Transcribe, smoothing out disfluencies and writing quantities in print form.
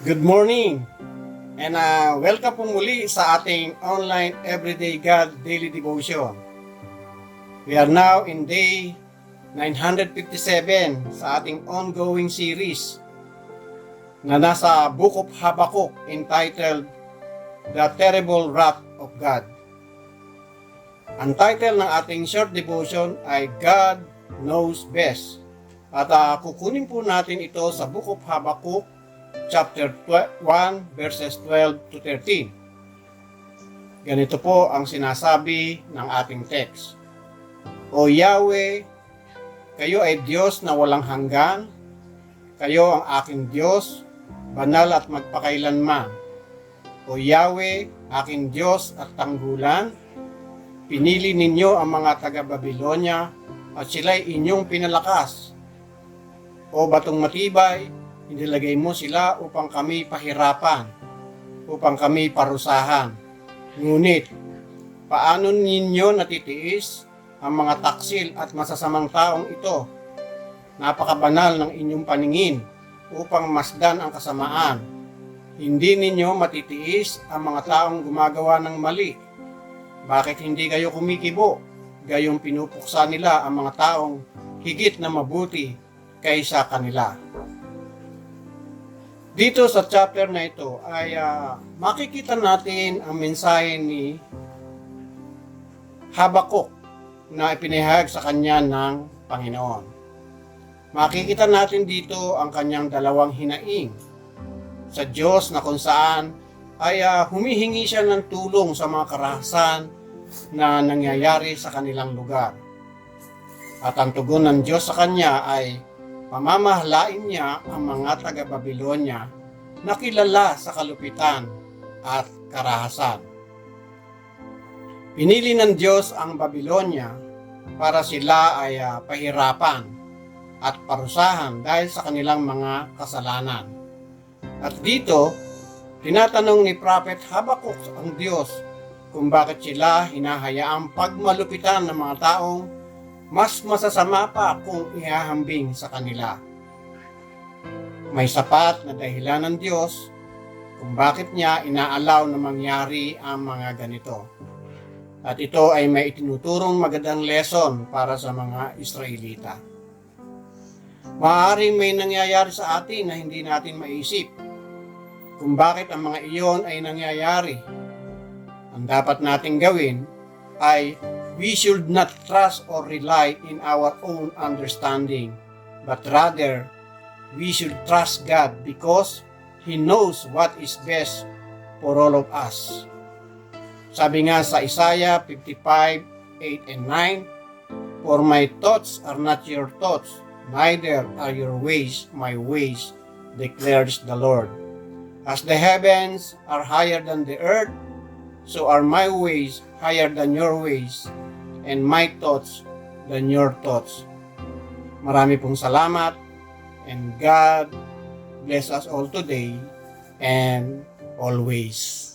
Good morning and welcome po muli sa ating online Everyday God Daily Devotion. We are now in day 957 sa ating ongoing series na nasa Book of Habakkuk entitled The Terrible Wrath of God. Ang title ng ating short devotion ay God Knows Best at kukunin po natin ito sa Book of Habakkuk chapter 1 verses 12 to 13. Ganito po ang sinasabi ng ating text. O Yahweh, kayo ay Diyos na walang hanggan. Kayo ang aking Diyos, banal at magpakailanman. O Yahweh, aking Diyos at tanggulan, pinili ninyo ang mga taga-Babilonya at sila'y inyong pinalakas. O batong matibay, inilagay mo sila upang kami pahirapan, upang kami parusahan. Ngunit, paano ninyo natitiis ang mga taksil at masasamang taong ito? Napakabanal ng inyong paningin upang masdan ang kasamaan. Hindi ninyo matitiis ang mga taong gumagawa ng mali. Bakit hindi kayo kumikibo? Gayong pinupuksa nila ang mga taong higit na mabuti kaysa kanila. Dito sa chapter na ito ay makikita natin ang mensahe ni Habakkuk na ipinahayag sa kanya ng Panginoon. Makikita natin dito ang kanyang dalawang hinaing sa Diyos na kung saan ay humihingi siya ng tulong sa mga karahasan na nangyayari sa kanilang lugar. At ang tugon ng Diyos sa kanya ay pamamahlain niya ang mga taga-Babilonya na kilala sa kalupitan at karahasan. Pinili ng Diyos ang Babilonya para sila ay pahirapan at parusahan dahil sa kanilang mga kasalanan. At dito, tinatanong ni Prophet Habakkuk ang Diyos kung bakit sila hinahayaang pagmalupitan ng mga taong mas masasama pa kung ihahambing sa kanila. May sapat na dahilan ng Diyos kung bakit niya inaalaw na mangyari ang mga ganito. At ito ay may itinuturong magandang lesson para sa mga Israelita. Maaaring may nangyayari sa atin na hindi natin maisip kung bakit ang mga iyon ay nangyayari. Ang dapat nating gawin ay we should not trust or rely in our own understanding, but rather, we should trust God because He knows what is best for all of us. Sabi nga sa Isaiah 55:8 and 9, For my thoughts are not your thoughts, neither are your ways my ways, declares the Lord. As the heavens are higher than the earth, so are my ways higher than your ways, and my thoughts than your thoughts. Marami pong salamat, and God bless us all today and always.